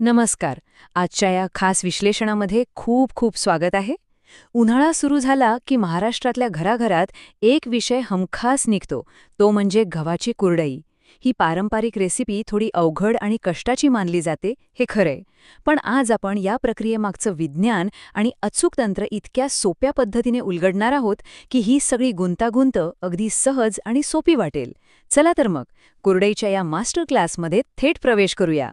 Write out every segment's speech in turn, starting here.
नमस्कार. आजच्या या खास विश्लेषणामध्ये खूप खूप स्वागत आहे. उन्हाळा सुरू झाला की महाराष्ट्रातल्या घराघरात एक विषय हमखास निघतो, तो म्हणजे गव्हाची कुरडई. ही पारंपरिक रेसिपी थोडी अवघड आणि कष्टाची मानली जाते, हे खरंय. पण आज आपण या प्रक्रियेमागचं विज्ञान आणि अचूक तंत्र इतक्या सोप्या पद्धतीने उलगडणार आहोत की ही सगळी गुंतागुंत अगदी सहज आणि सोपी वाटेल. चला तर मग कुरडईच्या या मास्टर क्लासमध्ये थेट प्रवेश करूया.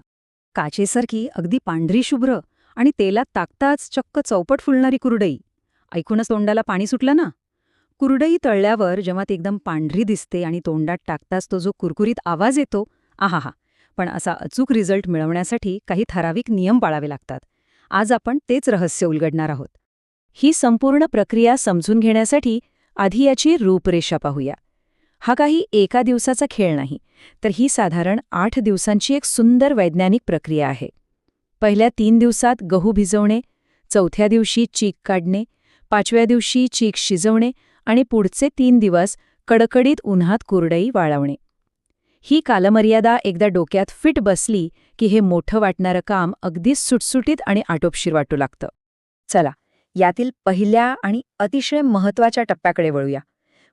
काचेसारखी अगदी पांढरी शुभ्र आणि तेलात टाकताच चक्क चौपट फुलणारी कुरडई. ऐकूनच तोंडाला पाणी सुटलं ना. कुरडई तळल्यावर जेव्हा ती एकदम पांढरी दिसते आणि तोंडात टाकताच तो जो कुरकुरीत आवाज येतो, आहाहा. पण असा अचूक रिझल्ट मिळवण्यासाठी काही ठराविक नियम पाळावे लागतात. आज आपण तेच रहस्य उलगडणार आहोत. ही संपूर्ण प्रक्रिया समजून घेण्यासाठी आधी याची रूपरेषा पाहूया. हा काही एका दिवसाचा खेळ नाही, तर ही साधारण 8 दिवसांची एक सुंदर वैज्ञानिक प्रक्रिया आहे. पहिल्या 3 दिवसात गहू भिजवणे, चौथ्या दिवशी चीक काढणे, 5व्या दिवशी चीक शिजवणे आणि पुढचे 3 दिवस कडकडीत उन्हात कुरडई वाळवणे. ही कालमर्यादा एकदा डोक्यात फिट बसली की हे मोठं वाटणारं काम अगदीच सुटसुटीत आणि आटोपशीर वाटू लागतं. चला, यातील पहिल्या आणि अतिशय महत्त्वाच्या टप्प्याकडे वळूया.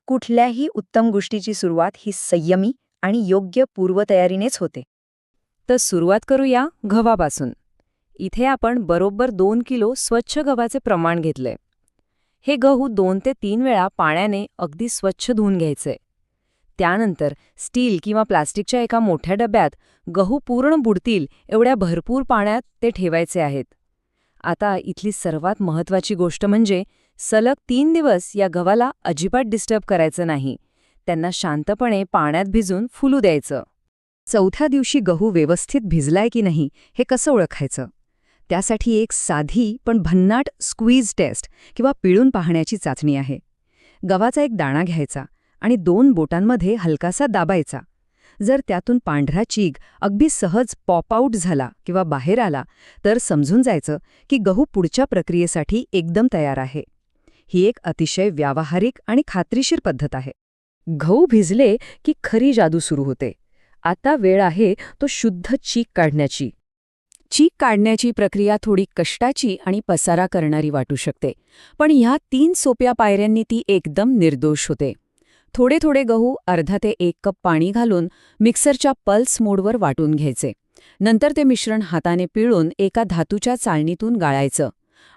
कुठल्याही उत्तम गोष्टीची सुरुवात ही संयमी आणि योग्य पूर्वतयारीनेच होते. तर सुरुवात करूया गव्हापासून. इथे आपण बरोबर 2 किलो स्वच्छ गव्हाचे प्रमाण घेतले. हे गहू 2 ते 3 वेळा पाण्याने अगदी स्वच्छ धुवून घ्यायचे. त्यानंतर स्टील किंवा प्लास्टिकच्या एका मोठ्या डब्यात गहू पूर्ण बुडतील एवढ्या भरपूर पाण्यात ते ठेवायचे आहेत. आता इथली सर्वात महत्त्वाची गोष्ट म्हणजे सलग 3 दिवस या गव्हाला अजिबात डिस्टर्ब करायचं नाही. त्यांना शांतपणे पाण्यात भिजून फुलू द्यायचं. चौथ्या दिवशी गहू व्यवस्थित भिजलाय की नाही हे कसं ओळखायचं? त्यासाठी एक साधी पण भन्नाट स्क्वीज टेस्ट किंवा पिळून पाहण्याची चाचणी आहे. गव्हाचा एक दाणा घ्यायचा आणि 2 बोटांमध्ये हलकासा दाबायचा. जर त्यातून पांढरा चीक अगदी सहज पॉप आऊट झाला किंवा बाहेर आला तर समजून जायचं की गहू पुढच्या प्रक्रियेसाठी एकदम तयार आहे. ही एक अतिशय व्यावहारिक आणि खात्रीशीर पद्धत आहे. गहू भिजले की खरी जादू सुरू होते. आता वेळ आहे तो शुद्ध चीक काढण्याची. चीक काढण्याची प्रक्रिया थोडी कष्टाची आणि पसारा करणारी वाटू शकते, पण ह्या 3 सोप्या पायऱ्यांनी ती एकदम निर्दोष होते. थोडे थोडे गहू अर्धा ते 1 कप पाणी घालून मिक्सरच्या पल्स मोडवर वाटून घ्यायचे. नंतर ते मिश्रण हाताने पिळून एका धातूच्या चाळणीतून गाळायचं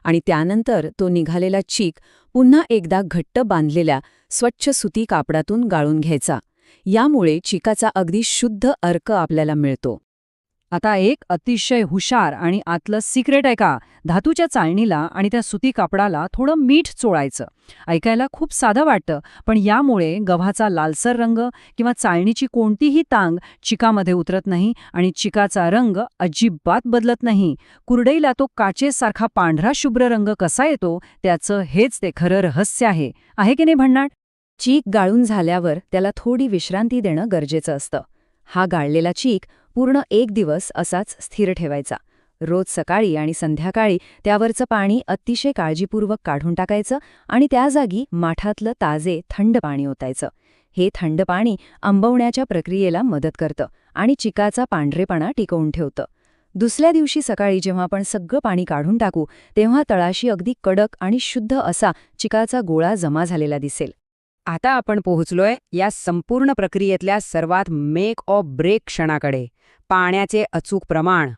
आणि त्यानंतर तो निघालेला चीक पुन्हा एकदा घट्ट बांधलेल्या स्वच्छ सुती कापडातून गाळून घ्यायचा. यामुळे चिकाचा अगदी शुद्ध अर्क आपल्याला मिळतो. आता एक अतिशय हुशार आणि आतलं सिक्रेट आहे का, धातूच्या चाळणीला आणि त्या सुती कापडाला थोडं मीठ चोळायचं. ऐकायला खूप साधं वाटतं, पण यामुळे गव्हाचा लालसर रंग किंवा चाळणीची कोणतीही तांग चिकामध्ये उतरत नाही आणि चिकाचा रंग अजिबात बदलत नाही. कुरडईला तो काचेसारखा पांढरा शुभ्र रंग कसा येतो त्याचं हेच ते खरं रहस्य आहे. आहे की नाही भन्नाट? चीक गाळून झाल्यावर त्याला थोडी विश्रांती देणं गरजेचं असतं. हा गाळलेला चीक पूर्ण 1 दिवस असाच स्थिर ठेवायचा. रोज सकाळी आणि संध्याकाळी त्यावरचं पाणी अतिशय काळजीपूर्वक काढून टाकायचं आणि त्या जागी माठातलं ताजे थंड पाणी ओतायचं. हे थंड पाणी आंबवण्याच्या प्रक्रियेला मदत करतं आणि चिकाचा पांढरेपणा टिकवून ठेवतं. दुसऱ्या दिवशी सकाळी जेव्हा आपण सगळं पाणी काढून टाकू तेव्हा तळाशी अगदी कडक आणि शुद्ध असा चिकाचा गोळा जमा झालेला दिसेल. आता आपण पोहोचलोय या संपूर्ण प्रक्रियेतल्या सर्वात मेक ऑर ब्रेक क्षणाकडे, पाण्याचे अचूक प्रमाण.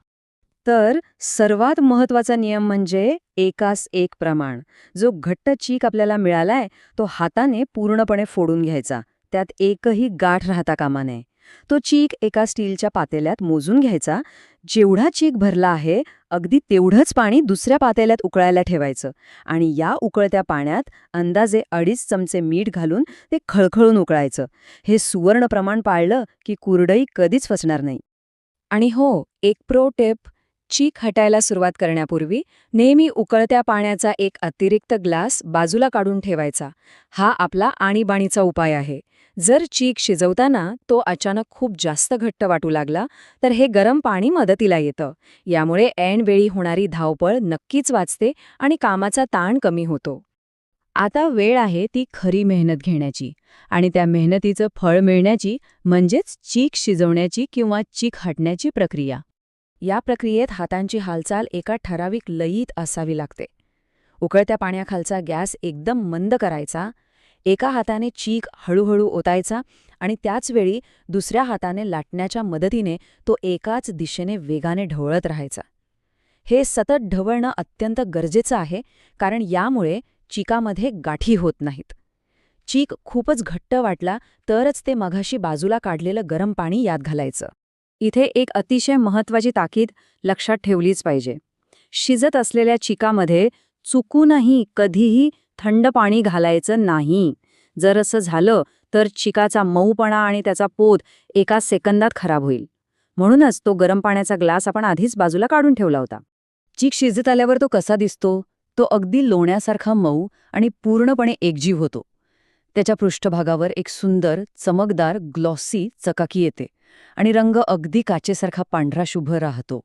तर सर्वात महत्त्वाचा नियम म्हणजे एकास एक प्रमाण. जो घट्ट चीक आपल्याला मिळालाय तो हाताने पूर्णपणे फोडून घ्यायचा. त्यात एकही गाठ राहता कामा नये. तो चीक एका स्टीलच्या पातेल्यात मोजून घ्यायचा. जेवढा चीक भरला आहे अगदी तेवढंच पाणी दुसऱ्या पातेल्यात उकळायला ठेवायचं आणि या उकळत्या पाण्यात अंदाजे 2.5 चमचे मीठ घालून ते खळखळून उकळायचं. हे सुवर्ण प्रमाण पाळलं की कुरडई कधीच फसणार नाही. आणि हो, एक प्रो टिप, चीक हटायला सुरुवात करण्यापूर्वी नेहमी उकळत्या पाण्याचा एक अतिरिक्त ग्लास बाजूला काढून ठेवायचा. हा आपला आणीबाणीचा उपाय आहे. जर चीक शिजवताना तो अचानक खूप जास्त घट्ट वाटू लागला तर हे गरम पाणी मदतीला येतं. यामुळे ऐनवेळी होणारी धावपळ नक्कीच वाचते आणि कामाचा ताण कमी होतो. आता वेळ आहे ती खरी मेहनत घेण्याची आणि त्या मेहनतीचं फळ मिळण्याची, म्हणजेच चीक शिजवण्याची किंवा चीक हटण्याची प्रक्रिया. या प्रक्रियेत हातांची हालचाल एका ठराविक लयीत असावी लागते. उकळत्या पाण्याखालचा गॅस एकदम मंद करायचा, एका हाताने चीक हळूहळू ओतायचा आणि त्याचवेळी दुसऱ्या हाताने लाटण्याच्या मदतीने तो एकाच दिशेने वेगाने ढवळत राहायचा. हे सतत ढवळणं अत्यंत गरजेचं आहे, कारण यामुळे चिकामध्ये गाठी होत नाहीत. चीक खूपच घट्ट वाटला तरच ते मघाशी बाजूला काढलेलं गरम पाणी यात घालायचं. इथे एक अतिशय महत्त्वाची ताकीद लक्षात ठेवलीच पाहिजे. शिजत असलेल्या चिकामध्ये चुकूनही कधीही थंड पाणी घालायचं नाही. जर असं झालं तर चिकाचा मऊपणा आणि त्याचा पोत एका सेकंदात खराब होईल. म्हणूनच तो गरम पाण्याचा ग्लास आपण आधीच बाजूला काढून ठेवला होता. चीक शिजत आल्यावर तो कसा दिसतो? तो अगदी लोण्यासारखा मऊ आणि पूर्णपणे एकजीव होतो. त्याच्या पृष्ठभागावर एक सुंदर, चमकदार, ग्लॉसी चकाकी येते आणि रंग अगदी काचेसारखा पांढरा शुभ्र राहतो.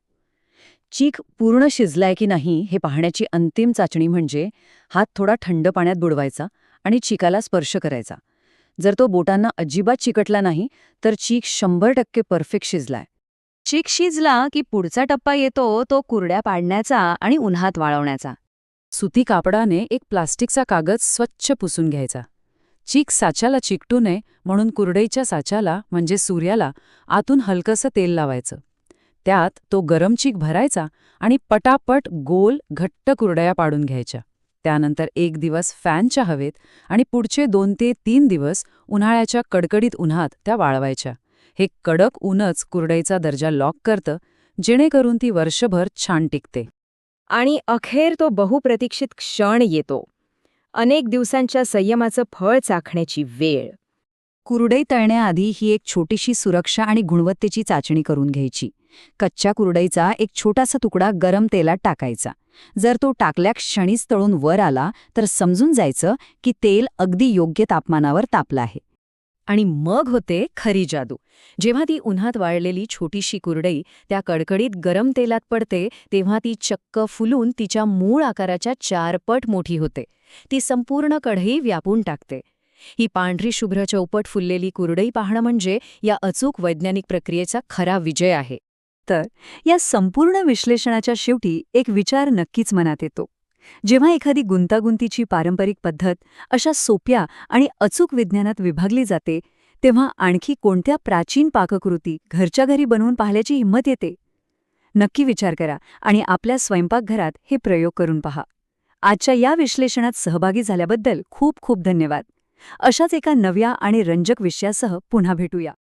चीक पूर्ण शिजलाय की नाही हे पाहण्याची अंतिम चाचणी म्हणजे हात थोडा थंड पाण्यात बुडवायचा आणि चिकाला स्पर्श करायचा. जर तो बोटांना अजिबात चिकटला नाही तर चीक 100% परफेक्ट शिजलाय. चीक शिजला की पुढचा टप्पा येतो तो कुरड्या पाडण्याचा आणि उन्हात वाळवण्याचा. सुती कापडाने एक प्लास्टिकचा कागद स्वच्छ पुसून घ्यायचा. चीक साच्याला चिकटू नये म्हणून कुरडईच्या साच्याला म्हणजे सूर्याला आतून हलकंसं तेल लावायचं. त्यात तो गरम चीक भरायचा आणि पटापट गोल घट्ट कुरडया पाडून घ्यायच्या. त्यानंतर 1 दिवस फॅनच्या हवेत आणि पुढचे 2 ते 3 दिवस उन्हाळ्याच्या कडकडीत उन्हात त्या वाळवायच्या. हे कडक ऊनच कुरडईचा दर्जा लॉक करतं, जेणेकरून ती वर्षभर छान टिकते. आणि अखेर तो बहुप्रतीक्षित क्षण येतो. अनेक दिवसांच्या संयमाचं फळ चाखण्याची वेळ. कुरडई तळण्याआधी ही एक छोटीशी सुरक्षा आणि गुणवत्तेची चाचणी करून घ्यायची. कच्च्या कुरडईचा एक छोटासा तुकडा गरम तेलात टाकायचा. जर तो टाकल्या क्षणीच तळून वर आला तर समजून जायचं की तेल अगदी योग्य तापमानावर तापलं आहे. आणि मग होते खरी जादू. जेव्हा ती उन्हात वाळलेली छोटीशी कुरडई त्या कडकडीत गरम तेलात पडते तेव्हा ती चक्क फुलून तिच्या मूळ आकाराच्या 4 पट मोठी होते. ती संपूर्ण कढई व्यापून टाकते. ही पांढरी शुभ्र चौपट फुललेली कुरडई पाहणं म्हणजे या अचूक वैज्ञानिक प्रक्रियेचा खरा विजय आहे. तर या संपूर्ण विश्लेषणाच्या शेवटी एक विचार नक्कीच मनात येतो. जेव्हा एखादी गुंतागुंतीची पारंपरिक पद्धत अशा सोप्या आणि अचूक विज्ञानात विभागली जाते तेव्हा आणखी कोणत्या प्राचीन पाककृती घरच्या घरी बनवून पाहल्याची हिंमत येते? नक्की विचार करा आणि आपल्या स्वयंपाकघरात हे प्रयोग करून पहा. आजच्या या विश्लेषणात सहभागी झाल्याबद्दल खूप खूप धन्यवाद. अशाच एका नव्या आणि रंजक विषयासह पुन्हा भेटूया.